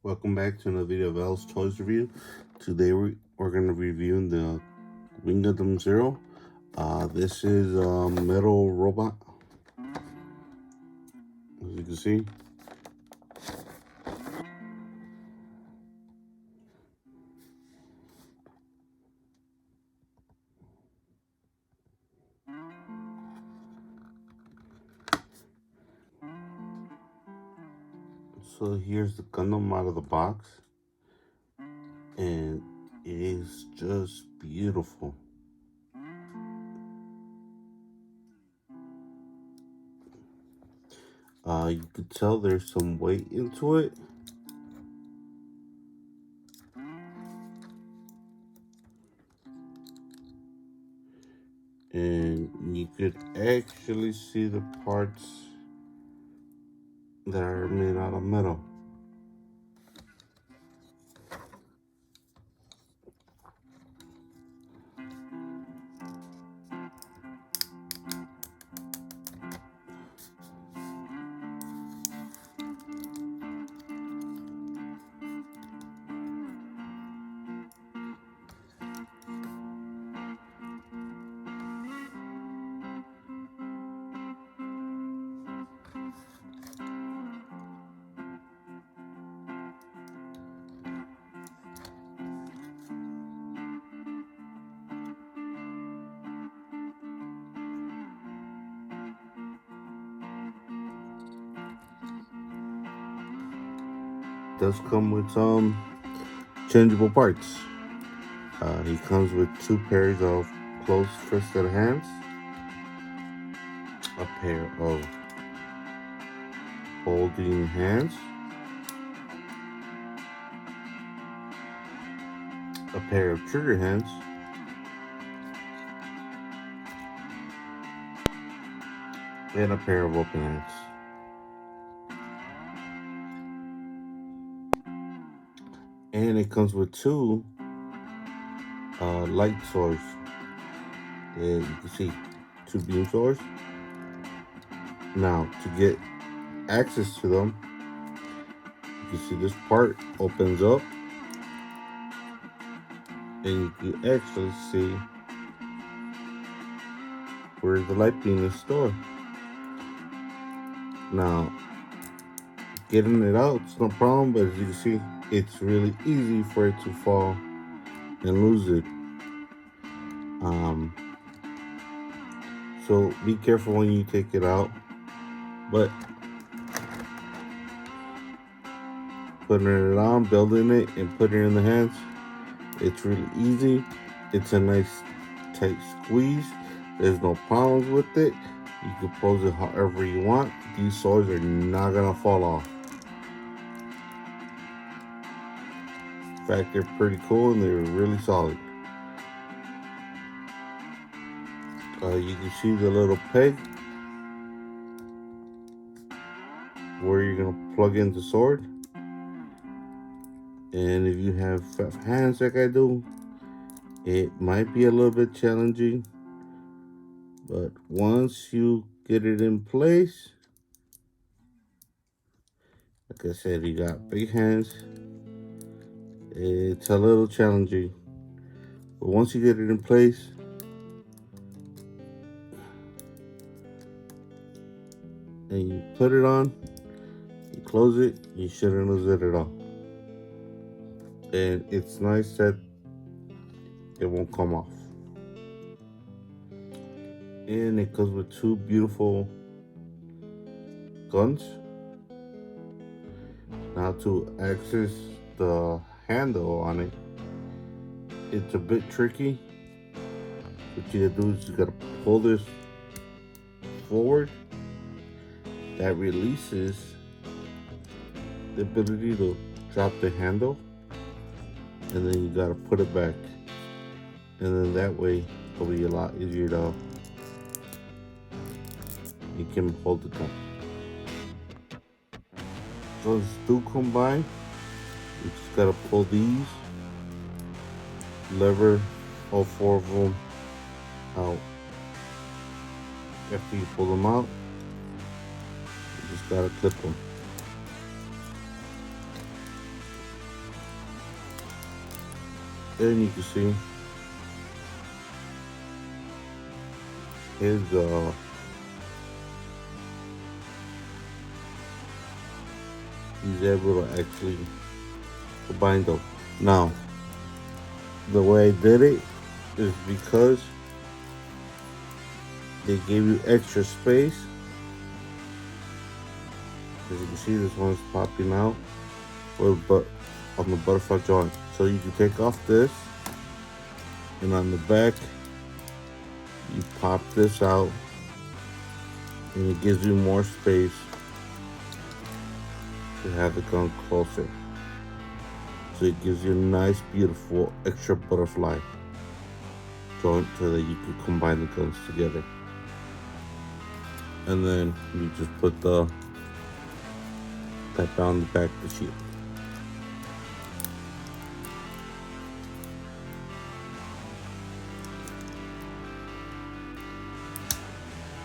Welcome back to another video of L's Toys Review. Today we're going to be reviewing the Gundam Zero. This is a metal robot, as you can see. So here's the Gundam out of the box, and it is just beautiful. You could tell there's some weight into it. And you could actually see the parts that are made out of metal. Does come with some changeable parts. He comes with 2 pairs of close-fisted hands, a pair of holding hands, a pair of trigger hands, and a pair of open hands. And it comes with 2 light swords. And you can see 2 beam swords. Now, to get access to them, you can see this part opens up, and you can actually see where the light beam is stored. Now, getting it out is no problem, but as you can see, it's really easy for it to fall and lose it. So be careful when you take it out, but putting it on, building it, and putting it in the hands, it's really easy. It's a nice tight squeeze. There's no problems with it. You can pose it however you want. These swords are not gonna fall off. In fact, they're pretty cool and they're really solid. You can see the little peg where you're gonna plug in the sword. And if you have fat hands like I do, it might be a little bit challenging, but once you get it in place, like I said, you got big hands, it's a little challenging, but once you get it in place, and you put it on, you close it, you shouldn't lose it at all. And it's nice that it won't come off. And it comes with 2 beautiful guns. Now, to access the handle on it, it's a bit tricky. What you gotta do is you gotta pull this forward. That releases the ability to drop the handle, and then you gotta put it back, and then that way it'll be a lot easier to, you can hold it down. Those do combine. You just gotta pull these, lever all 4 of them out. After you pull them out, you just gotta clip them. And you can see his he's able to actually combine them. Now, the way I did it is because they gave you extra space. As you can see, this one's popping out but on the butterfly joint. So you can take off this, and on the back, you pop this out, and it gives you more space to have the gun closer. So it gives you a nice, beautiful extra butterfly joint so that you can combine the guns together. And then you just put that on the back of the shield.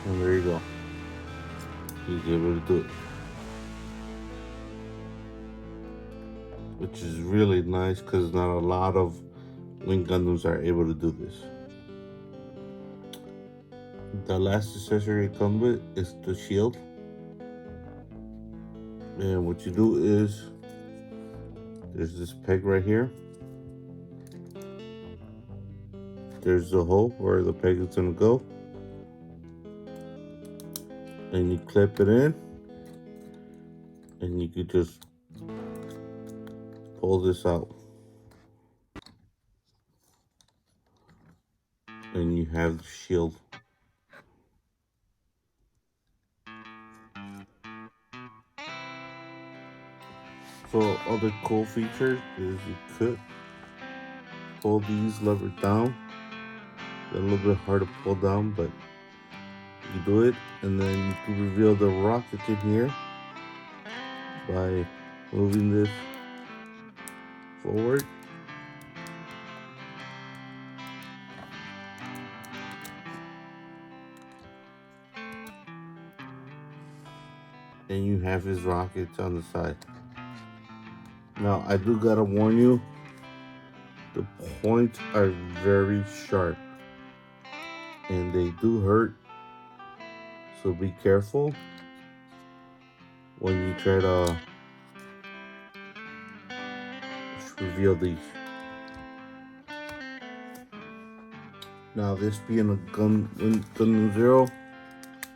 And there you go. You're able to do it. Which is really nice because not a lot of Wing Gundams are able to do this. The last accessory it comes with is the shield. And what you do is, there's this peg right here. There's the hole where the peg is gonna go. And you clip it in. And you could just pull this out. And you have the shield. So other cool feature is you could pull these levers down. They're a little bit hard to pull down, but you do it, and then you can reveal the rocket in here by moving this forward. And you have his rockets on the side. Now, I do gotta warn you, the points are very sharp and they do hurt, so be careful when you try to reveal these. Now, this being a Gundam Zero,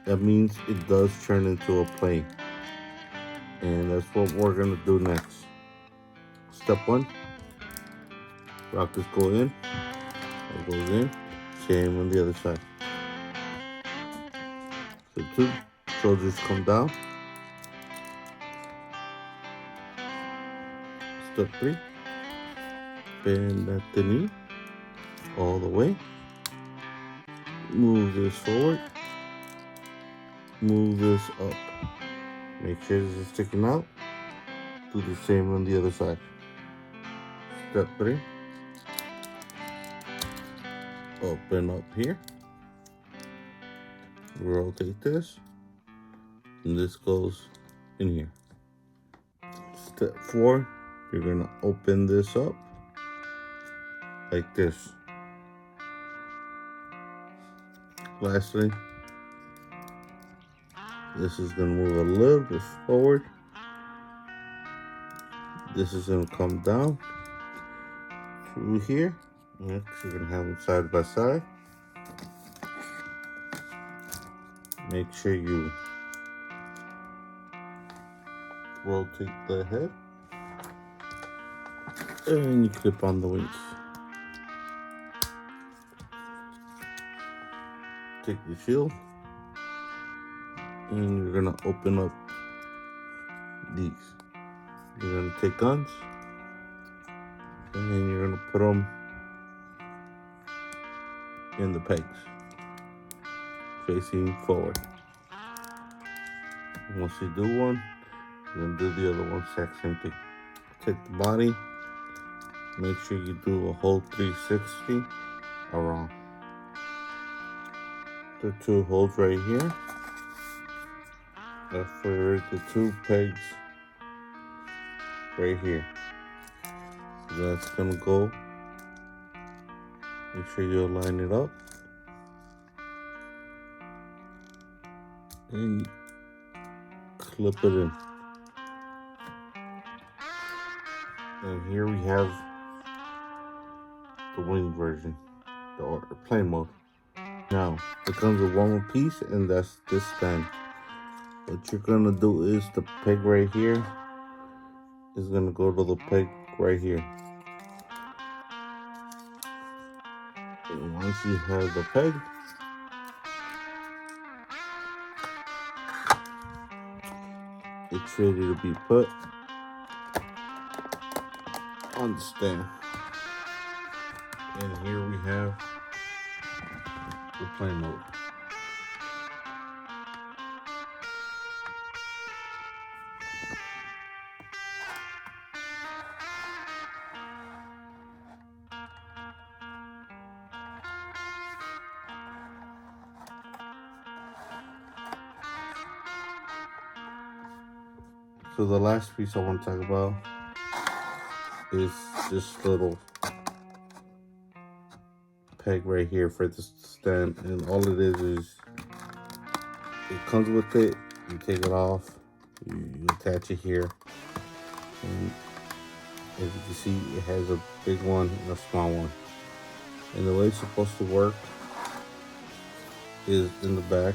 that means it does turn into a plane, and that's what we're gonna do next. Step 1, rockets go in, it goes in, same on the other side. Step 2, soldiers come down. Step 3, bend at the knee all the way. Move this forward. Move this up. Make sure this is sticking out. Do the same on the other side. Step 3. Open up here. Rotate this. And this goes in here. Step 4. You're going to open this up like this. Lastly, this is going to move a little bit forward. This is going to come down through here. Next, you're going to have them side by side. Make sure you rotate the head. And you clip on the wings. Take the shield. And you're going to open up these. You're going to take guns. And then you're going to put them in the pegs, facing forward. Once you do one, you're going to do the other one, exact same thing. Take the body, make sure you do a whole 360 around. The 2 holes right here are for the 2 pegs right here. That's going to go Make sure you line it up. And clip it in. And here we have the wing version, or plain mode. Now, it comes with one more piece, and that's this stand. What you're gonna do is the peg right here is gonna go to the peg right here. And once you have the peg, it's ready to be put on the stand. And here we have the plain mode. So the last piece I want to talk about is this little peg right here for the stand, and all it is it comes with it. You take it off, you attach it here, and as you can see, it has a big one and a small one. And the way it's supposed to work is in the back.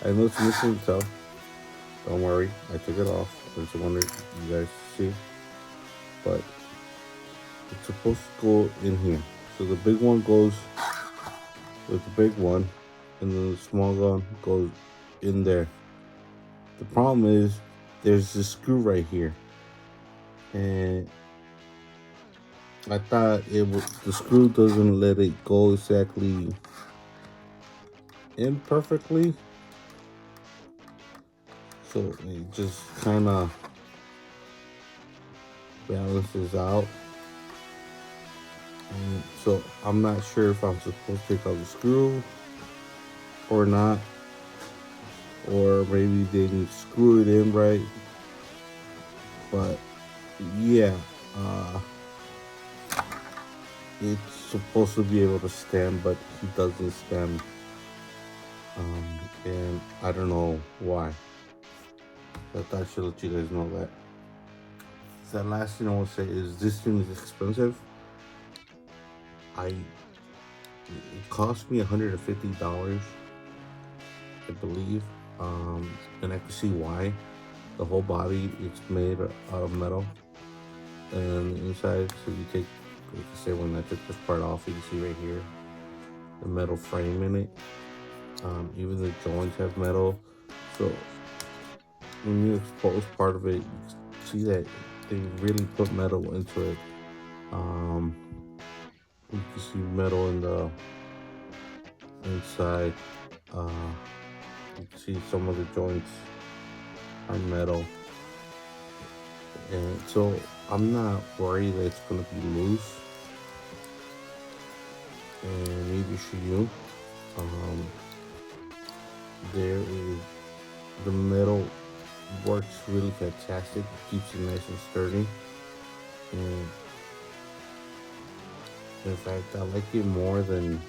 I know it's missing the toe. Don't worry, I took it off. I just wanted you guys to see. But it's supposed to go in here. So the big one goes with the big one, and then the small one goes in there. The problem is there's this screw right here, and I thought the screw doesn't let it go exactly in perfectly, so it just kind of balances out. And so I'm not sure if I'm supposed to take out the screw or not, or maybe they didn't screw it in right. But yeah, it's supposed to be able to stand, but he doesn't stand. And I don't know why. But I should let you guys know that. The last thing I want to say is this thing is expensive. It cost me $150, I believe. And I can see why. The whole body, it's made out of metal, and the inside, so you take, like I said, when I took this part off, you can see right here the metal frame in it. Even the joints have metal, so when you expose part of it, you see that they really put metal into it. You can see metal in the inside. You can see some of the joints are metal, and so I'm not worried that it's gonna be loose, and neither should you. The metal works really fantastic. It keeps it nice and sturdy, and in fact, I like it more than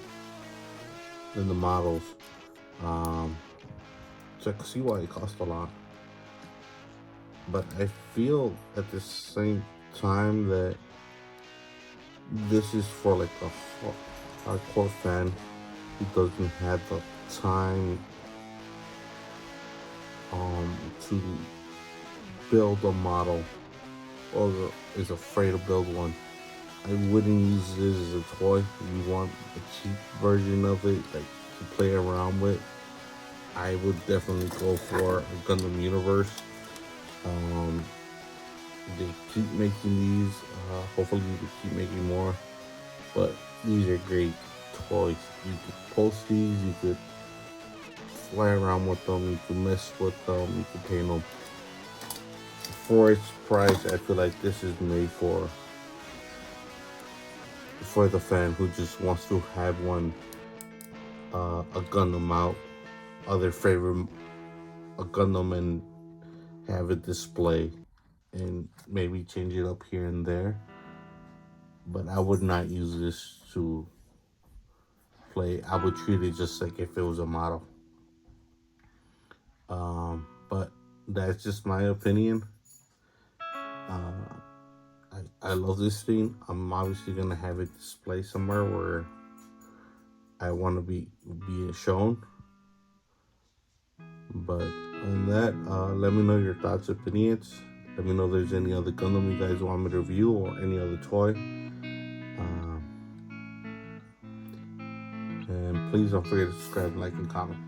the models. So I can see why it costs a lot. But I feel at the same time that this is for like a hardcore fan who doesn't have the time to build a model, or is afraid to build one. I wouldn't use this as a toy. If you want a cheap version of it, like to play around with, I would definitely go for a Gundam Universe. They keep making these. Hopefully they keep making more. But these are great toys. You could post these. You could fly around with them. You could mess with them. You could paint them. For its price, I feel like this is made for the fan who just wants to have one, a Gundam out, other favorite a Gundam, and have it display, and maybe change it up here and there. But I would not use this to display, I would treat it just like if it was a model. But that's just my opinion. I love this thing. I'm obviously gonna have it displayed somewhere where I want to be shown. But on that, let me know your thoughts, opinions. Let me know if there's any other Gundam you guys want me to review or any other toy. And please don't forget to subscribe, like, and comment.